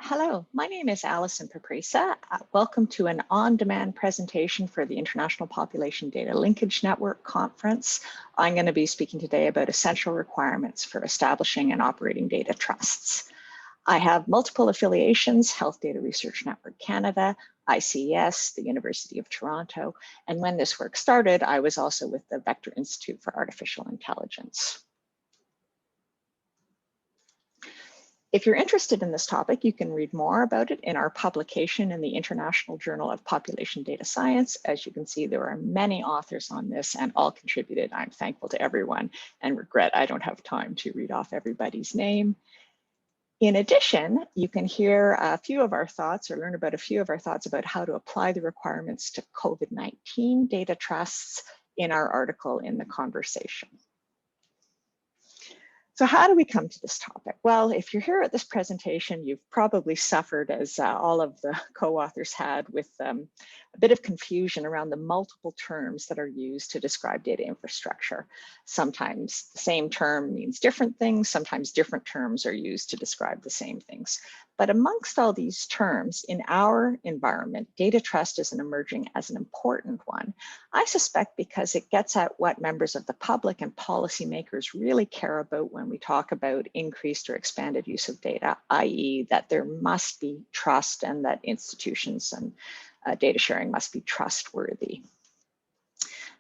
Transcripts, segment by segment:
Hello, my name is Alison Paprica. Welcome to an on-demand presentation for the International Population Data Linkage Network Conference. I'm going to be speaking today about essential requirements for establishing and operating data trusts. I have multiple affiliations: Health Data Research Network Canada, ICES, the University of Toronto, and when this work started, I was also with the Vector Institute for Artificial Intelligence. If you're interested in this topic, you can read more about it in our publication in the International Journal of Population Data Science. As you can see, there are many authors on this and all contributed. I'm thankful to everyone and regret I don't have time to read off everybody's name. In addition, you can hear a few of our thoughts or learn about a few of our thoughts about how to apply the requirements to COVID-19 data trusts in our article in the conversation. So how do we come to this topic? Well, if you're here at this presentation, you've probably suffered, as all of the co-authors had, with a bit of confusion around the multiple terms that are used to describe data infrastructure. Sometimes the same term means different things, sometimes different terms are used to describe the same things. But amongst all these terms, in our environment, data trust is emerging as an important one. I suspect because it gets at what members of the public and policymakers really care about when we talk about increased or expanded use of data, i.e. that there must be trust and that institutions and data sharing must be trustworthy.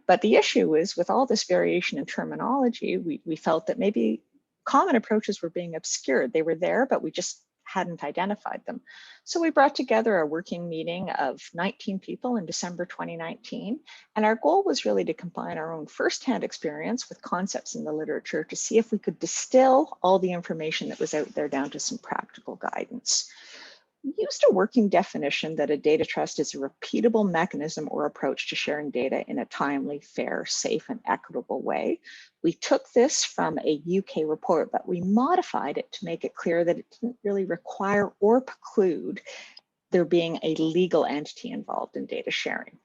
But the issue is, with all this variation in terminology, we felt that maybe common approaches were being obscured. They were there, but we just hadn't identified them. So we brought together a working meeting of 19 people in December 2019. And our goal was really to combine our own firsthand experience with concepts in the literature to see if we could distill all the information that was out there down to some practical guidance. We used a working definition that a data trust is a repeatable mechanism or approach to sharing data in a timely, fair, safe, and equitable way. We took this from a UK report, but we modified it to make it clear that it didn't really require or preclude there being a legal entity involved in data sharing.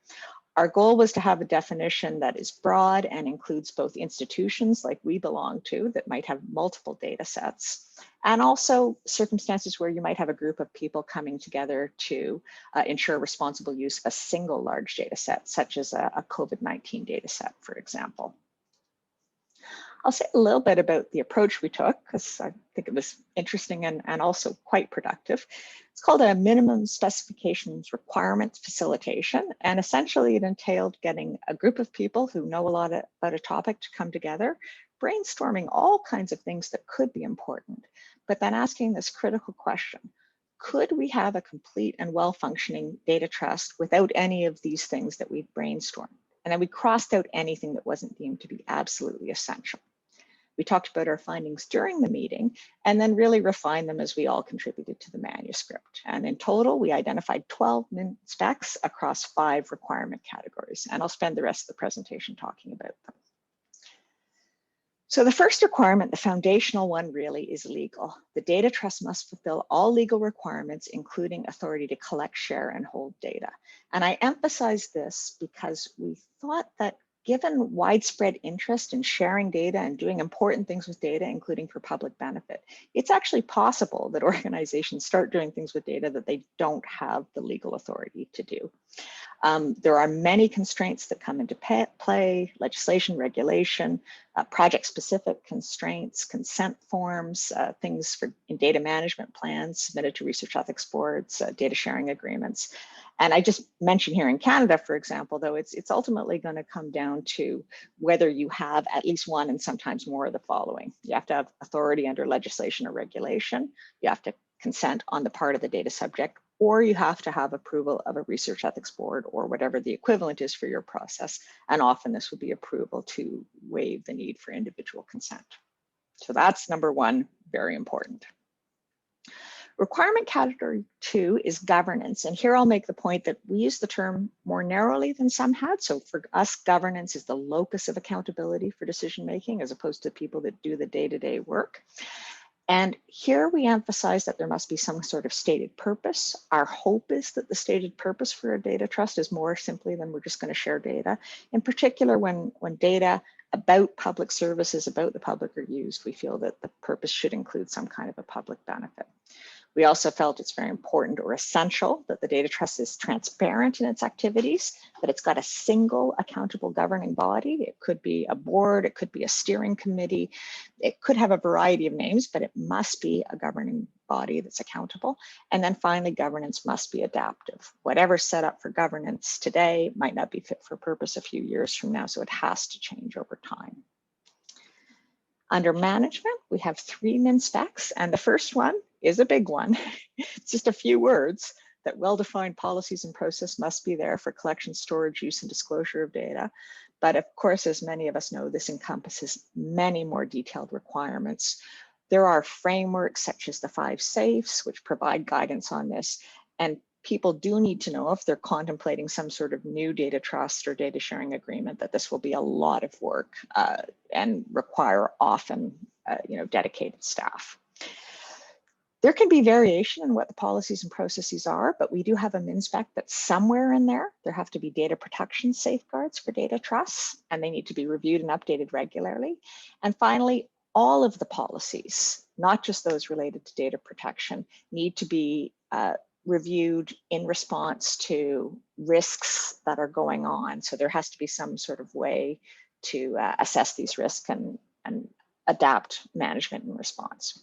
Our goal was to have a definition that is broad and includes both institutions like we belong to that might have multiple data sets, and also circumstances where you might have a group of people coming together to ensure responsible use of a single large data set, such as a COVID-19 data set, for example. I'll say a little bit about the approach we took because I think it was interesting and also quite productive. It's called a minimum specifications requirements facilitation. And essentially it entailed getting a group of people who know a lot about a topic to come together, brainstorming all kinds of things that could be important, but then asking this critical question: could we have a complete and well-functioning data trust without any of these things that we've brainstormed? And then we crossed out anything that wasn't deemed to be absolutely essential. We talked about our findings during the meeting and then really refined them as we all contributed to the manuscript. And in total, we identified 12 min specs across 5 requirement categories. And I'll spend the rest of the presentation talking about them. So the first requirement, the foundational one, really is legal. The data trust must fulfill all legal requirements, including authority to collect, share, and hold data. And I emphasize this because we thought that given widespread interest in sharing data and doing important things with data, including for public benefit, it's actually possible that organizations start doing things with data that they don't have the legal authority to do. There are many constraints that come into play: legislation, regulation, project-specific constraints, consent forms, things in data management plans submitted to research ethics boards, data sharing agreements. And I just mentioned here in Canada, for example, though, it's ultimately going to come down to whether you have at least one and sometimes more of the following. You have to have authority under legislation or regulation. You have to consent on the part of the data subject, or you have to have approval of a research ethics board or whatever the equivalent is for your process. And often this would be approval to waive the need for individual consent. So that's number one, very important. Requirement category 2 is governance. And here I'll make the point that we use the term more narrowly than some had. So for us, governance is the locus of accountability for decision-making as opposed to people that do the day-to-day work. And here we emphasize that there must be some sort of stated purpose. Our hope is that the stated purpose for a data trust is more simply than we're just going to share data. In particular, when data about public services, about the public are used, we feel that the purpose should include some kind of a public benefit. We also felt it's very important or essential that the data trust is transparent in its activities, that it's got a single accountable governing body. It could be a board, it could be a steering committee, it could have a variety of names, but it must be a governing body that's accountable. And then finally, governance must be adaptive. Whatever's set up for governance today might not be fit for purpose a few years from now, so it has to change over time. Under management, we have 3 min specs, and the first one is a big one. It's just a few words that well-defined policies and process must be there for collection, storage, use, and disclosure of data. But of course, as many of us know, this encompasses many more detailed requirements. There are frameworks such as the 5 safes, which provide guidance on this, and people do need to know if they're contemplating some sort of new data trust or data sharing agreement that this will be a lot of work and require often dedicated staff. There can be variation in what the policies and processes are, but we do have a min-spec that's somewhere in there. There have to be data protection safeguards for data trusts, and they need to be reviewed and updated regularly. And finally, all of the policies, not just those related to data protection, need to be reviewed in response to risks that are going on. So there has to be some sort of way to assess these risks and adapt management in response.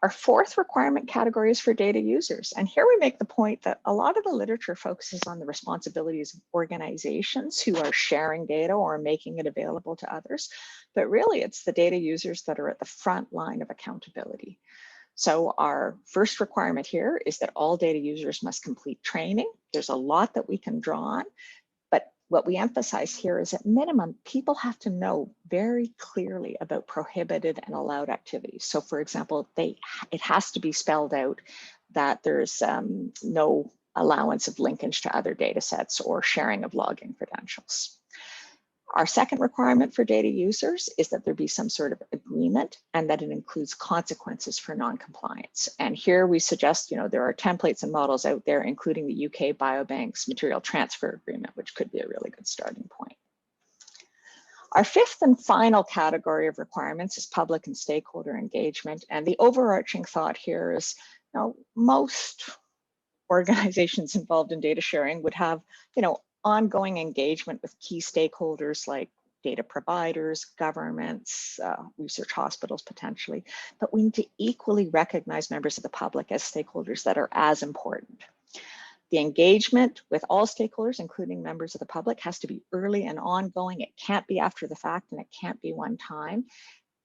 Our 4th requirement category is for data users. And here we make the point that a lot of the literature focuses on the responsibilities of organizations who are sharing data or making it available to others. But really, it's the data users that are at the front line of accountability. So our first requirement here is that all data users must complete training. There's a lot that we can draw on, but what we emphasize here is at minimum, people have to know very clearly about prohibited and allowed activities. So for example, it has to be spelled out that there's no allowance of linkage to other data sets or sharing of login credentials. Our second requirement for data users is that there be some sort of agreement and that it includes consequences for non-compliance. And here we suggest, there are templates and models out there, including the UK Biobank's Material Transfer Agreement, which could be a really good starting point. Our 5th and final category of requirements is public and stakeholder engagement. And the overarching thought here is, most organizations involved in data sharing would have, ongoing engagement with key stakeholders like data providers, governments, research hospitals potentially, but we need to equally recognize members of the public as stakeholders that are as important. The engagement with all stakeholders, including members of the public, has to be early and ongoing. It can't be after the fact and it can't be one time.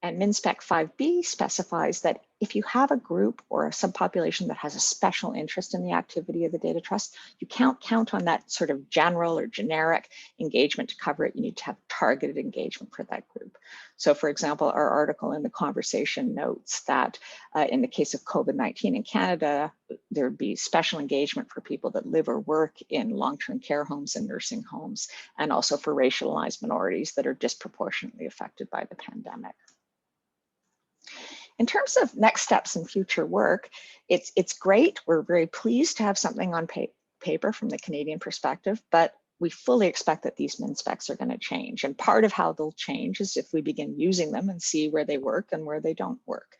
And MinSpec 5B specifies that if you have a group or a subpopulation that has a special interest in the activity of the data trust, you can't count on that sort of general or generic engagement to cover it. You need to have targeted engagement for that group. So for example, our article in the conversation notes that in the case of COVID-19 in Canada, there would be special engagement for people that live or work in long-term care homes and nursing homes, and also for racialized minorities that are disproportionately affected by the pandemic. In terms of next steps and future work, it's great. We're very pleased to have something on paper from the Canadian perspective, but we fully expect that these min specs are going to change. And part of how they'll change is if we begin using them and see where they work and where they don't work.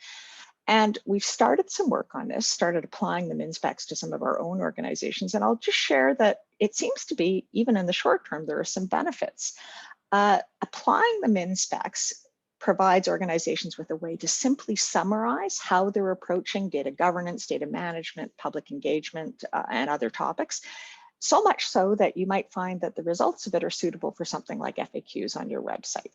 And we've started some work on this, started applying the min specs to some of our own organizations. And I'll just share that it seems to be, even in the short term, there are some benefits. Applying the min specs provides organizations with a way to simply summarize how they're approaching data governance, data management, public engagement, and other topics. So much so that you might find that the results of it are suitable for something like FAQs on your website.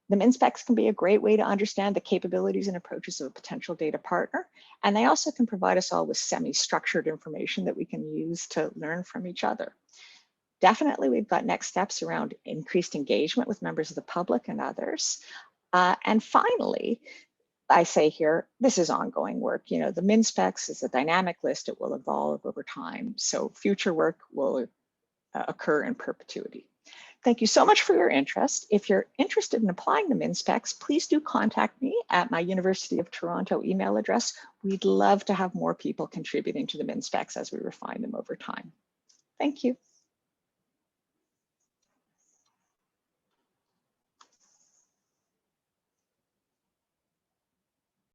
The min specs can be a great way to understand the capabilities and approaches of a potential data partner. And they also can provide us all with semi-structured information that we can use to learn from each other. Definitely, we've got next steps around increased engagement with members of the public and others. And finally, I say here, this is ongoing work. The min specs is a dynamic list. It will evolve over time. So future work will occur in perpetuity. Thank you so much for your interest. If you're interested in applying the min specs, please do contact me at my University of Toronto email address. We'd love to have more people contributing to the min specs as we refine them over time. Thank you.